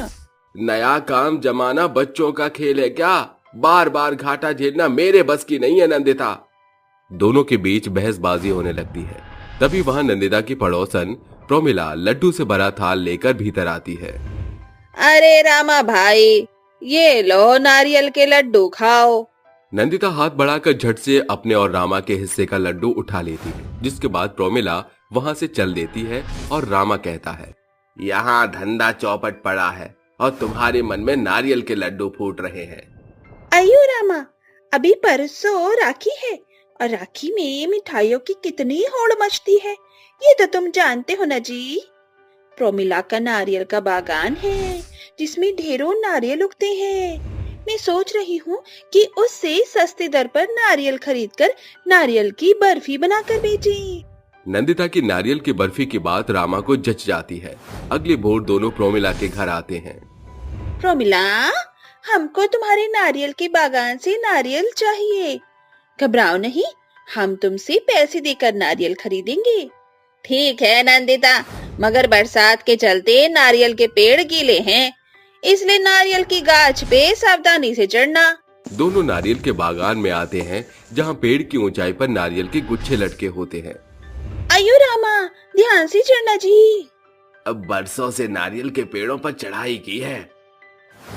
नया काम जमाना बच्चों का खेल है क्या? बार बार घाटा झेलना मेरे बस की नहीं है नंदिता। दोनों के बीच बहसबाजी होने लगती है। तभी वहां नंदिता की पड़ोसन प्रोमिला लड्डू से भरा थाल लेकर भीतर आती है। अरे रामा भाई, ये लो नारियल के लड्डू खाओ। नंदिता हाथ बढ़ाकर झट से अपने और रामा के हिस्से का लड्डू उठा लेती है, जिसके बाद प्रोमिला वहां से चल देती है और रामा कहता है, यहाँ धंधा चौपट पड़ा है और तुम्हारे मन में नारियल के लड्डू फूट रहे हैं। आयो रामा, अभी परसों राखी है और राखी में मिठाइयों की कितनी होड़ मचती है, ये तो तुम जानते हो ना जी। प्रोमिला का नारियल का बागान है जिसमें ढेरों नारियल उगते हैं। मैं सोच रही हूँ कि उससे सस्ती दर पर नारियल खरीदकर नारियल की बर्फी बनाकर बेचें। नंदिता की नारियल की बर्फी की बात रामा को जच जाती है। अगली भोर दोनों प्रोमिला के घर आते हैं। प्रोमिला, हमको तुम्हारे नारियल के बागान से नारियल चाहिए। घबराओ नहीं, हम तुमसे पैसे देकर नारियल खरीदेंगे। ठीक है नंदिता, मगर बरसात के चलते नारियल के पेड़ गीले हैं, इसलिए नारियल की गाछ पे सावधानी से चढ़ना। दोनों नारियल के बागान में आते हैं, जहाँ पेड़ की ऊंचाई पर नारियल के गुच्छे लटके होते हैं। आयो रामा, ध्यान से चढ़ना जी। अब बरसों से नारियल के पेड़ों पर चढ़ाई की है।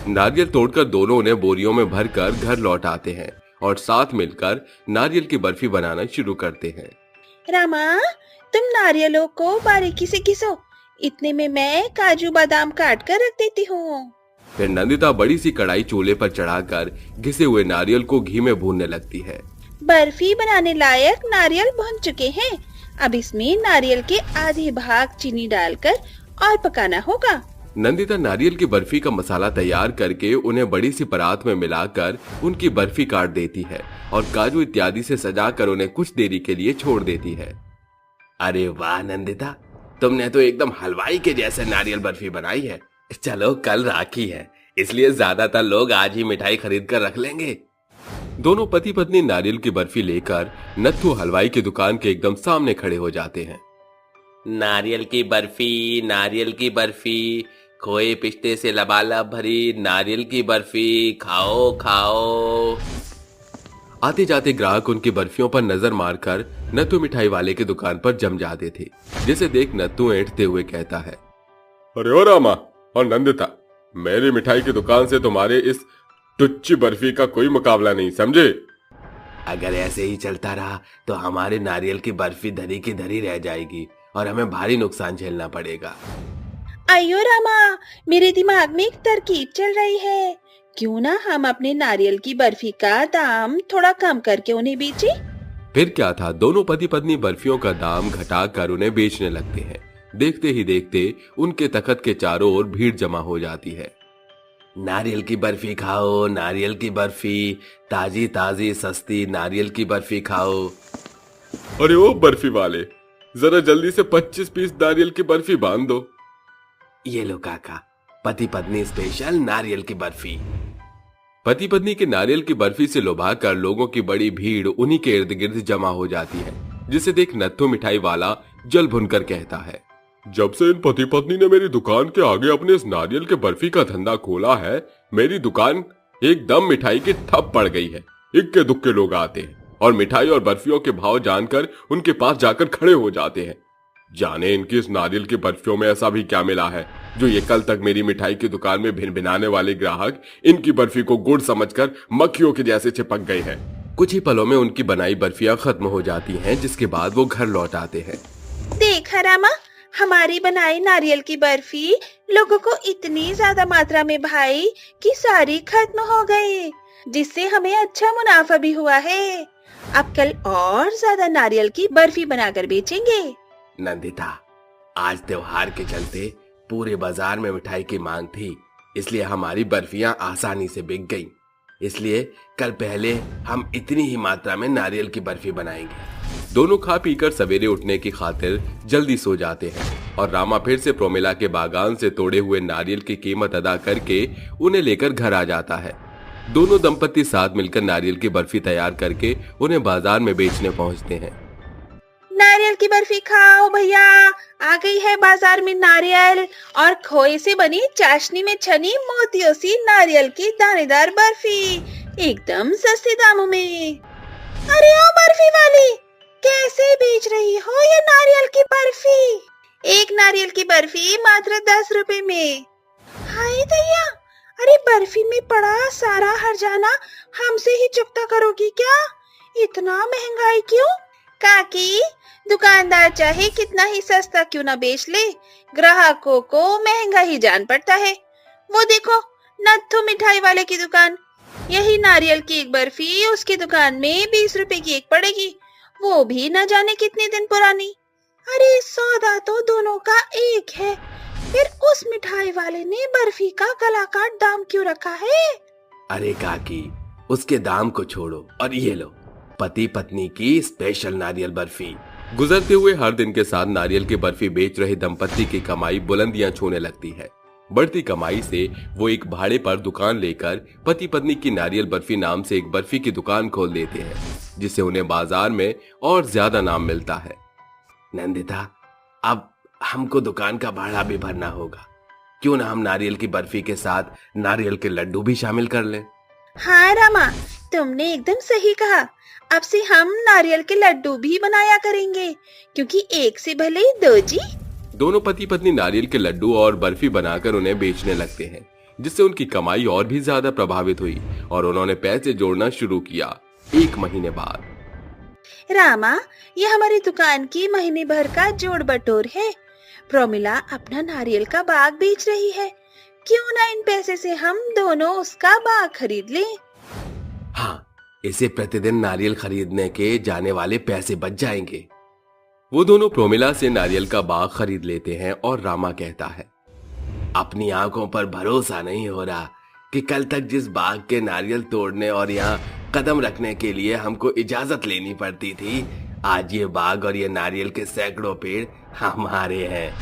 नारियल तोड़कर दोनों उन्हें बोरियों में भरकर घर लौट आते हैं और साथ मिलकर नारियल की बर्फी बनाना शुरू करते हैं। रामा, तुम नारियलों को बारीकी से घिसो, इतने में मैं काजू बादाम काट कर रख देती हूँ। फिर नंदिता बड़ी सी कढ़ाई चूल्हे पर चढ़ाकर घिसे हुए नारियल को घी में भूनने लगती है। बर्फी बनाने लायक नारियल भुन चुके हैं, अब इसमें नारियल के आधे भाग चीनी डालकर और पकाना होगा। नंदिता नारियल की बर्फी का मसाला तैयार करके उन्हें बड़ी सी परात में मिलाकर उनकी बर्फी काट देती है और काजू इत्यादि से सजाकर उन्हें कुछ देरी के लिए छोड़ देती है। अरे वाह नंदिता, तुमने तो एकदम हलवाई के जैसे नारियल बर्फी बनाई है। चलो कल राखी है, इसलिए ज्यादातर लोग आज ही मिठाई खरीद कर रख लेंगे। दोनों पति पत्नी नारियल की बर्फी लेकर नत्थू हलवाई की दुकान के एकदम सामने खड़े हो जाते हैं। नारियल की बर्फी, नारियल की बर्फी, खोए पिस्ते से लबालब भरी नारियल की बर्फी, खाओ खाओ। आते जाते ग्राहक उनकी बर्फियों पर नजर मारकर नत्थू मिठाई वाले की दुकान पर जम जाते थे, जिसे देख नत्थू ऐंठते हुए कहता है, अरे ओ रामा और नंदिता, मेरी मिठाई की दुकान से तुम्हारे इस टुच्ची बर्फी का कोई मुकाबला नहीं, समझे? अगर ऐसे ही चलता रहा तो हमारे नारियल की बर्फी धरी की धरी रह जाएगी और हमें भारी नुकसान झेलना पड़ेगा। आयो रामा, मेरे दिमाग में एक तरकीब चल रही है, क्यों ना हम अपने नारियल की बर्फी का दाम थोड़ा कम करके उन्हें बेचें? फिर क्या था, दोनों पति पत्नी बर्फियों का दाम घटाकर उन्हें बेचने लगते हैं। देखते ही देखते उनके तखत के चारों ओर भीड़ जमा हो जाती है। नारियल की बर्फी खाओ, नारियल की बर्फी, ताजी ताजी सस्ती नारियल की बर्फी खाओ। अरे ओ बर्फी वाले, जरा जल्दी से 25 पीस नारियल की बर्फी बांध दो। ये लो काका, पति पत्नी स्पेशल नारियल की बर्फी। पति पत्नी के नारियल की बर्फी से लुभाकर लोगों की बड़ी भीड़ उन्हीं के इर्द गिर्द जमा हो जाती है, जिसे देख नत्थू मिठाई वाला जल भुनकर कहता है, जब से इन पति पत्नी ने मेरी दुकान के आगे अपने इस नारियल के बर्फी का धंधा खोला है, मेरी दुकान एकदम मिठाई की ठप पड़ गई है। इक्के दुक्के लोग आते हैं और मिठाई और बर्फियों के भाव जानकर उनके पास जाकर खड़े हो जाते हैं। जाने इनकी इस नारियल की बर्फियों में ऐसा भी क्या मिला है जो ये कल तक मेरी मिठाई की दुकान में भिन भिनाने वाले ग्राहक इनकी बर्फी को गुड़ समझकर मक्खियों के जैसे चिपक गए हैं। कुछ ही पलों में उनकी बनाई बर्फियां खत्म हो जाती हैं, जिसके बाद वो घर लौट आते हैं। देखा रामा, हमारी बनाई नारियल की बर्फी लोगों को इतनी ज्यादा मात्रा में भाई कि सारी खत्म हो गई, जिससे हमें अच्छा मुनाफा भी हुआ है। अब कल और ज्यादा नारियल की बर्फी बनाकर बेचेंगे। नंदिता, आज त्योहार के चलते पूरे बाजार में मिठाई की मांग थी, इसलिए हमारी बर्फियां आसानी से बिक गईं। इसलिए कल पहले हम इतनी ही मात्रा में नारियल की बर्फी बनाएंगे। दोनों खा पीकर सवेरे उठने की खातिर जल्दी सो जाते हैं और रामा फिर से प्रोमिला के बागान से तोड़े हुए नारियल की कीमत अदा करके उन्हें लेकर घर आ जाता है। दोनों दंपति साथ मिलकर नारियल की बर्फी तैयार करके उन्हें बाजार में बेचने पहुंचते हैं। नारियल की बर्फी खाओ भैया, आ गई है बाजार में नारियल और खोए से बनी चाशनी में छनी मोतियों सी नारियल की दानेदार बर्फी, एकदम सस्ते दामों में। अरे ओ बर्फी वाली, कैसे बेच रही हो ये नारियल की बर्फी? एक नारियल की बर्फी मात्र 10 रुपए में। हाय दैया, अरे बर्फी में पड़ा सारा हर्जाना हमसे ही चुकता करोगी क्या? इतना महंगाई क्यों? काकी, दुकानदार चाहे कितना ही सस्ता क्यों ना बेच ले, ग्राहकों को महंगा ही जान पड़ता है। वो देखो, नत्थु मिठाई वाले की दुकान, यही नारियल की एक बर्फी उसकी दुकान में 20 रुपए की एक पड़ेगी, वो भी न जाने कितने दिन पुरानी। अरे सौदा तो दोनों का एक है, फिर उस मिठाई वाले ने बर्फी का गला काट दाम क्यों रखा है? अरे काकी, उसके दाम को छोड़ो और ये लो, पति पत्नी की स्पेशल नारियल बर्फी। गुजरते हुए हर दिन के साथ नारियल की बर्फी बेच रहे दंपत्ति की कमाई बुलंदियां छूने लगती है। बढ़ती कमाई से वो एक भाड़े पर दुकान लेकर पति पत्नी की नारियल बर्फी नाम से एक बर्फी की दुकान खोल देते हैं, जिससे उन्हें बाजार में और ज्यादा नाम मिलता है। नंदिता, अब हमको दुकान का भाड़ा भी भरना होगा, क्यों ना हम नारियल की बर्फी के साथ नारियल के लड्डू भी शामिल कर लें? हाँ रामा, तुमने एकदम सही कहा। अब से हम नारियल के लड्डू भी बनाया करेंगे, क्योंकि एक से भले दो जी। दोनों पति पत्नी नारियल के लड्डू और बर्फी बनाकर उन्हें बेचने लगते हैं, जिससे उनकी कमाई और भी ज्यादा प्रभावित हुई और उन्होंने पैसे जोड़ना शुरू किया। 1 महीने बाद रामा, ये हमारी दुकान की महीने भर का जोड़ बटोर है। प्रोमिला अपना नारियल का बाग बेच रही है, क्यों ना इन पैसे से हम दोनों उसका बाग खरीद लें। हाँ, इसे प्रतिदिन नारियल खरीदने के जाने वाले पैसे बच जाएंगे। वो दोनों प्रोमिला से नारियल का बाग खरीद लेते हैं और रामा कहता है, अपनी आंखों पर भरोसा नहीं हो रहा कि कल तक जिस बाग के नारियल तोड़ने और यहाँ कदम रखने के लिए हमको इजाजत लेनी पड़ती थी, आज ये बाग और ये नारियल के सैकड़ों पेड़ हमारे हैं।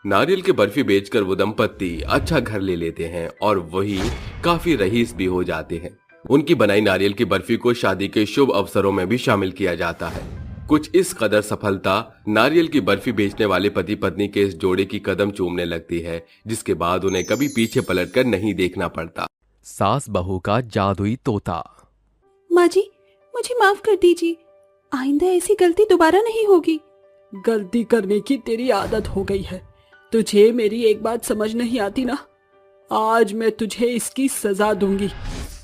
नारियल की बर्फी बेचकर वो दंपत्ति अच्छा घर ले लेते हैं और वही काफी रईस भी हो जाते हैं। उनकी बनाई नारियल की बर्फी को शादी के शुभ अवसरों में भी शामिल किया जाता है। कुछ इस कदर सफलता नारियल की बर्फी बेचने वाले पति पत्नी के इस जोड़े की कदम चूमने लगती है, जिसके बाद उन्हें कभी पीछे पलटकर नहीं देखना पड़ता। सास बहू का जादुई तोता। माँ जी, मुझे माफ कर दीजिए, आइंदा ऐसी गलती दोबारा नहीं होगी। गलती करने की तेरी आदत हो गई है, तुझे मेरी एक बात समझ नहीं आती ना? आज मैं तुझे इसकी सजा दूंगी,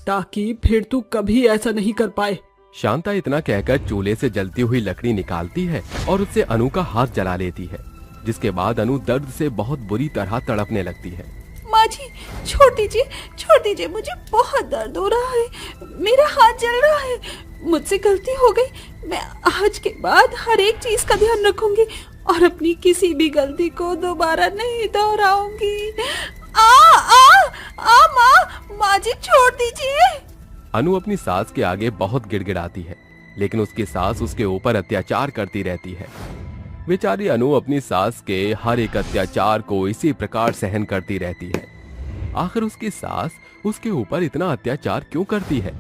ताकि फिर तू कभी ऐसा नहीं कर पाए। शांता इतना कहकर चूल्हे से जलती हुई लकड़ी निकालती है और उससे अनु का हाथ जला लेती है, जिसके बाद अनु दर्द से बहुत बुरी तरह तड़पने लगती है। माँ जी, छोड़ दीजिए, मुझे बहुत दर्द हो रहा है, मेरा हाथ जल रहा है, मुझसे गलती हो गई। मैं आज के बाद हर एक चीज का ध्यान रखूंगी और अपनी किसी भी गलती को दोबारा नहीं दोहराऊंगी। माँ जी, छोड़ दीजिए। अनु अपनी सास के आगे बहुत गिड़गिड़ाती है, लेकिन उसकी सास उसके ऊपर अत्याचार करती रहती है। बेचारी अनु अपनी सास के हर एक अत्याचार को इसी प्रकार सहन करती रहती है। आखिर उसकी सास उसके ऊपर इतना अत्याचार क्यों करती है?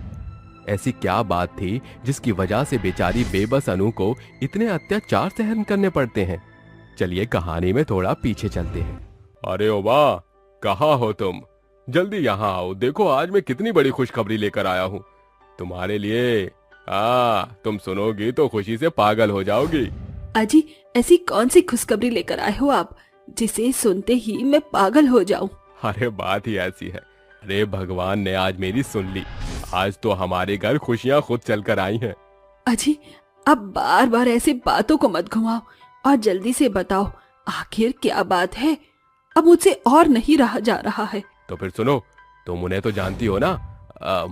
ऐसी क्या बात थी जिसकी वजह से बेचारी बेबस अनु को इतने अत्याचार सहन करने पड़ते हैं? चलिए कहानी में थोड़ा पीछे चलते हैं। अरे ओबा, कहाँ हो तुम? जल्दी यहाँ आओ, देखो आज मैं कितनी बड़ी खुशखबरी लेकर आया हूँ तुम्हारे लिए। तुम सुनोगी तो खुशी से पागल हो जाओगी। अजी, ऐसी कौन सी खुशखबरी लेकर आए हो आप, जिसे सुनते ही मैं पागल हो जाऊं? अरे बात ही ऐसी है, अरे भगवान ने आज मेरी सुन ली। आज तो हमारे घर खुशियां खुद चलकर आई हैं। अजी अब बार बार ऐसी बातों को मत घुमाओ और जल्दी से बताओ आखिर क्या बात है। अब मुझसे और नहीं रहा जा रहा है। तो फिर सुनो, तुम उन्हें तो जानती हो ना,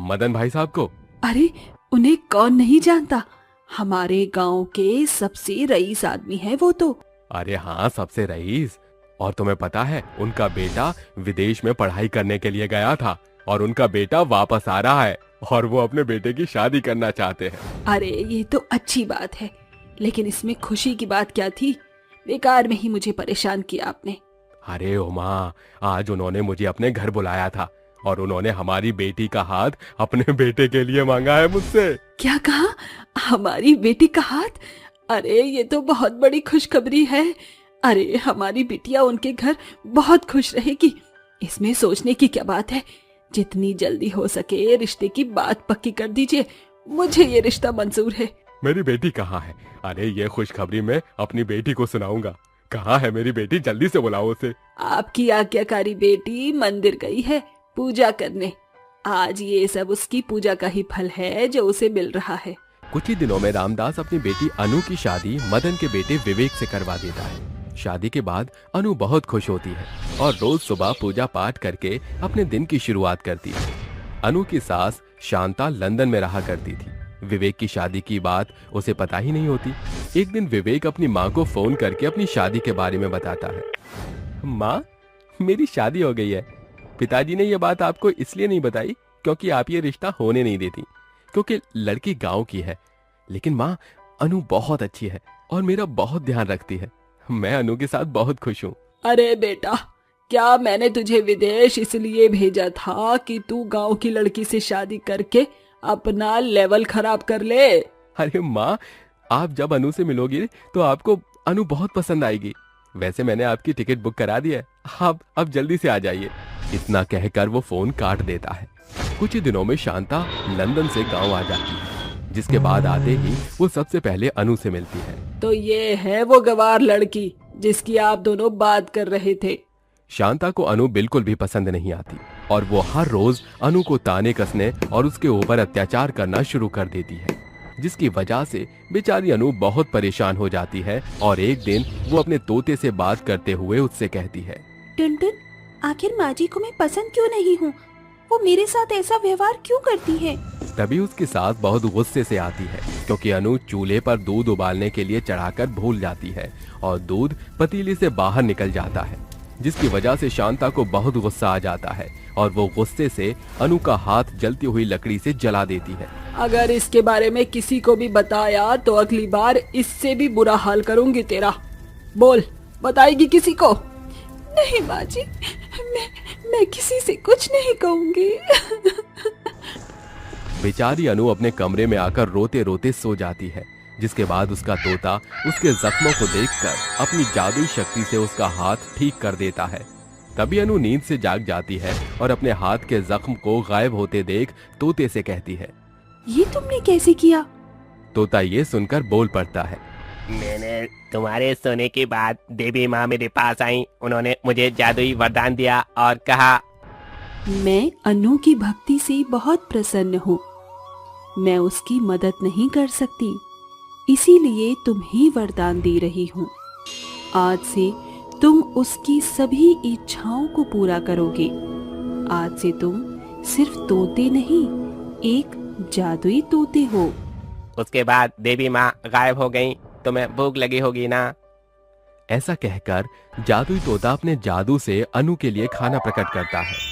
मदन भाई साहब को। अरे उन्हें कौन नहीं जानता, हमारे गांव के सबसे रईस आदमी है वो तो। अरे हाँ, सबसे रईस। और तुम्हें पता है, उनका बेटा विदेश में पढ़ाई करने के लिए गया था और उनका बेटा वापस आ रहा है और वो अपने बेटे की शादी करना चाहते हैं। अरे ये तो अच्छी बात है, लेकिन इसमें खुशी की बात क्या थी? बेकार में ही मुझे परेशान किया आपने। अरे उमा, आज उन्होंने मुझे अपने घर बुलाया था और उन्होंने हमारी बेटी का हाथ अपने बेटे के लिए मांगा है मुझसे। क्या कहा? हमारी बेटी का हाथ? अरे ये तो बहुत बड़ी खुशखबरी है। अरे हमारी बिटिया उनके घर बहुत खुश रहेगी, इसमें सोचने की क्या बात है। जितनी जल्दी हो सके रिश्ते की बात पक्की कर दीजिए, मुझे ये रिश्ता मंजूर है। मेरी बेटी कहाँ है? अरे ये खुशखबरी मैं अपनी बेटी को सुनाऊंगा। कहाँ है मेरी बेटी? जल्दी से बुलाओ उसे। आपकी आज्ञाकारी बेटी मंदिर गई है पूजा करने। आज ये सब उसकी पूजा का ही फल है जो उसे मिल रहा है। कुछ ही दिनों में रामदास अपनी बेटी अनु की शादी मदन के बेटे विवेक से करवा देता है। शादी के बाद अनु बहुत खुश होती है और रोज सुबह पूजा पाठ करके अपने दिन की शुरुआत करती है। अनु की सास शांता लंदन में रहा करती थी। विवेक की शादी की बात उसे पता ही नहीं होती। एक दिन विवेक अपनी माँ को फोन करके अपनी शादी के बारे में बताता है। माँ, मेरी शादी हो गई है। पिताजी ने यह बात आपको इसलिए नहीं बताई क्योंकि आप ये रिश्ता होने नहीं देती, क्योंकि लड़की गांव की है। लेकिन माँ, अनु बहुत अच्छी है और मेरा बहुत ध्यान रखती है। मैं अनु के साथ बहुत खुश हूँ। अरे बेटा, क्या मैंने तुझे विदेश इसलिए भेजा था कि तू गांव की लड़की से शादी करके अपना लेवल खराब कर ले? अरे माँ, आप जब अनु से मिलोगी तो आपको अनु बहुत पसंद आएगी। वैसे मैंने आपकी टिकट बुक करा दी है, आप अब जल्दी से आ जाइए। इतना कहकर वो फोन काट देता है। कुछ ही दिनों में शांता लंदन से गांव आ जाती है, जिसके बाद आते ही वो सबसे पहले अनु से मिलती है। तो ये है वो गवार लड़की जिसकी आप दोनों बात कर रहे थे। शांता को अनु बिल्कुल भी पसंद नहीं आती और वो हर रोज अनु को ताने कसने और उसके ऊपर अत्याचार करना शुरू कर देती है, जिसकी वजह से बेचारी अनु बहुत परेशान हो जाती है। और एक दिन वो अपने तोते से बात करते हुए उससे कहती है, टुनटुन, आखिर माँ जी को मैं पसंद क्यों नहीं हूँ? वो मेरे साथ ऐसा व्यवहार क्यों करती है? तभी उसकी सास बहुत गुस्से से आती है, क्योंकि अनु चूल्हे पर दूध उबालने के लिए चढ़ाकर भूल जाती है और दूध पतीली से बाहर निकल जाता है, जिसकी वजह से शांता को बहुत गुस्सा आ जाता है और वो गुस्से से अनु का हाथ जलती हुई लकड़ी से जला देती है। अगर इसके बारे में किसी को भी बताया तो अगली बार इससे भी बुरा हाल करूंगी तेरा। बोल, बताएगी किसी को? नहीं माँ जी, मैं किसी से कुछ नहीं कहूंगी। बेचारी अनु अपने कमरे में आकर रोते रोते सो जाती है, जिसके बाद उसका तोता उसके जख्मों को देखकर अपनी जादुई शक्ति से उसका हाथ ठीक कर देता है। तभी अनु नींद से जाग जाती है और अपने हाथ के जख्म को गायब होते देख तोते से कहती है, ये तुमने कैसे किया? तोता ये सुनकर बोल पड़ता है, मैंने तुम्हारे सोने के बाद देवी माँ मेरे पास आई। उन्होंने मुझे जादुई वरदान दिया और कहा, मैं अनु की भक्ति से बहुत प्रसन्न हूँ। मैं उसकी मदद नहीं कर सकती, इसीलिए तुम्हें वरदान दे रही हूँ। आज से तुम उसकी सभी इच्छाओं को पूरा करोगे। आज से तुम सिर्फ तोते नहीं, एक जादुई तोते हो। उसके बाद देवी माँ गायब हो गई। तुम्हें भूख लगी होगी ना? ऐसा कहकर जादुई तोता अपने जादू से अनु के लिए खाना प्रकट करता है।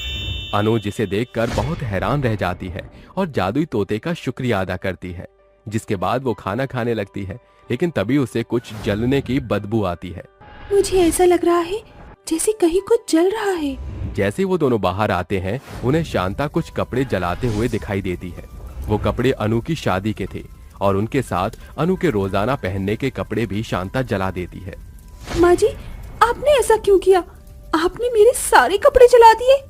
अनु जिसे देखकर बहुत हैरान रह जाती है और जादुई तोते का शुक्रिया अदा करती है, जिसके बाद वो खाना खाने लगती है। लेकिन तभी उसे कुछ जलने की बदबू आती है। मुझे ऐसा लग रहा है जैसे कहीं कुछ जल रहा है। जैसे वो दोनों बाहर आते हैं, उन्हें शांता कुछ कपड़े जलाते हुए दिखाई देती है। वो कपड़े अनु की शादी के थे और उनके साथ अनु के रोजाना पहनने के कपड़े भी शांता जला देती है। माँ जी, आपने ऐसा क्यों किया? आपने मेरे सारे कपड़े जला दिए।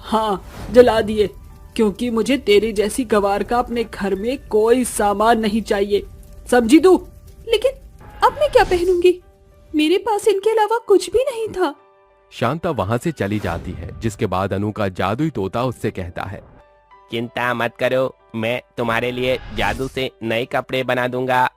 हाँ, जला दिए, क्योंकि मुझे तेरी जैसी गवार का अपने घर में कोई सामान नहीं चाहिए, समझी तू? लेकिन अब मैं क्या पहनूंगी? मेरे पास इनके अलावा कुछ भी नहीं था। शांता वहां से चली जाती है, जिसके बाद अनु का जादुई तोता उससे कहता है, चिंता मत करो, मैं तुम्हारे लिए जादू से नए कपड़े बना दूंगा।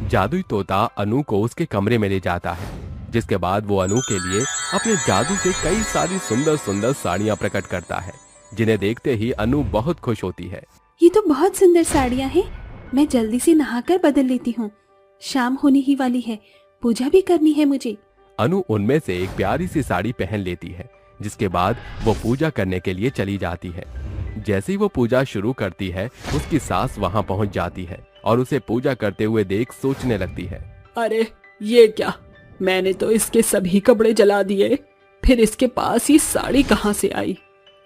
जादुई तोता अनु को उसके कमरे में ले जाता है, जिसके बाद वो अनु के लिए अपने जादू से कई सारी सुंदर सुंदर साड़ियां प्रकट करता है, जिन्हें देखते ही अनु बहुत खुश होती है। ये तो बहुत सुंदर साड़ियां हैं। मैं जल्दी से नहाकर बदल लेती हूँ। शाम होने ही वाली है, पूजा भी करनी है मुझे। अनु उनमें से एक प्यारी सी साड़ी पहन लेती है, जिसके बाद वो पूजा करने के लिए चली जाती है। जैसे ही वो पूजा शुरू करती है, उसकी सास वहां पहुंच जाती है और उसे पूजा करते हुए देख सोचने लगती है, अरे ये क्या, मैंने तो इसके सभी कपड़े जला दिए, फिर इसके पास ये साड़ी कहाँ से आई?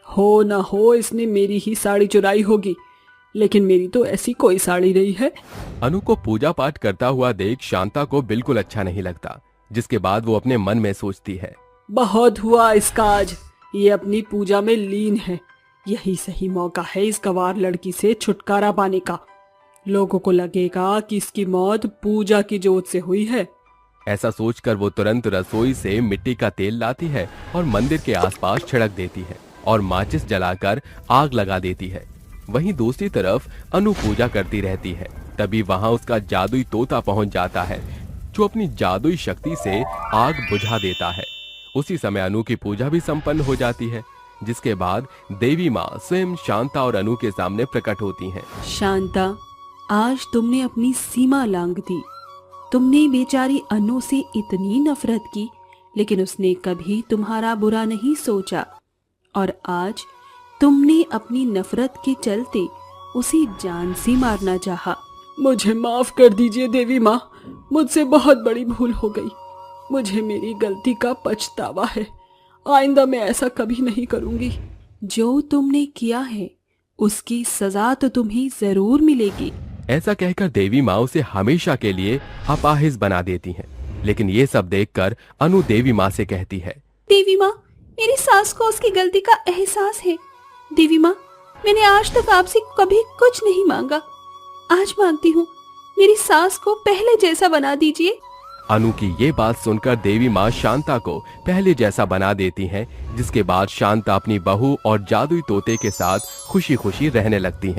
हो ना हो इसने मेरी ही साड़ी चुराई होगी, लेकिन मेरी तो ऐसी कोई साड़ी नहीं है। अनु को पूजा पाठ करता हुआ देख शांता को बिल्कुल अच्छा नहीं लगता, जिसके बाद वो अपने मन में सोचती है, बहुत हुआ इसका आज, ये अपनी पूजा में लीन है। यही सही मौका है इस गंवार लड़की से छुटकारा पाने का। लोगों को लगेगा कि इसकी मौत पूजा की जोत से हुई है। ऐसा सोचकर वो तुरंत रसोई से मिट्टी का तेल लाती है और मंदिर के आसपास छिड़क देती है और माचिस जलाकर आग लगा देती है। वहीं दूसरी तरफ अनु पूजा करती रहती है। तभी वहां उसका जादुई तोता पहुंच जाता है, जो अपनी जादुई शक्ति से आग बुझा देता है। उसी समय अनु की पूजा भी संपन्न हो जाती है, जिसके बाद देवी माँ स्वयं शांता और अनु के सामने प्रकट होती हैं। शांता, आज तुमने अपनी सीमा लांघ दी। तुमने बेचारी अनु से इतनी नफरत की, लेकिन उसने कभी तुम्हारा बुरा नहीं सोचा, और आज तुमने अपनी नफरत के चलते उसे जान से मारना चाहा। मुझे माफ कर दीजिए देवी माँ, मुझसे बहुत बड़ी भूल हो गई। मुझे मेरी गलती का पछतावा है। आइंदा मैं ऐसा कभी नहीं करूंगी। जो तुमने किया है उसकी सजा तो तुम्हें जरूर मिलेगी। ऐसा कहकर देवी माँ उसे हमेशा के लिए अपाहिज बना देती हैं। लेकिन ये सब देखकर अनु देवी माँ से कहती है, देवी माँ, मेरी सास को उसकी गलती का एहसास है। देवी माँ, मैंने आज तक आपसे कभी कुछ नहीं मांगा, आज मांगती हूँ, मेरी सास को पहले जैसा बना दीजिए। अनु की ये बात सुनकर देवी माँ शांता को पहले जैसा बना देती हैं, जिसके बाद शांता अपनी बहू और जादुई तोते के साथ खुशी खुशी रहने लगती हैं।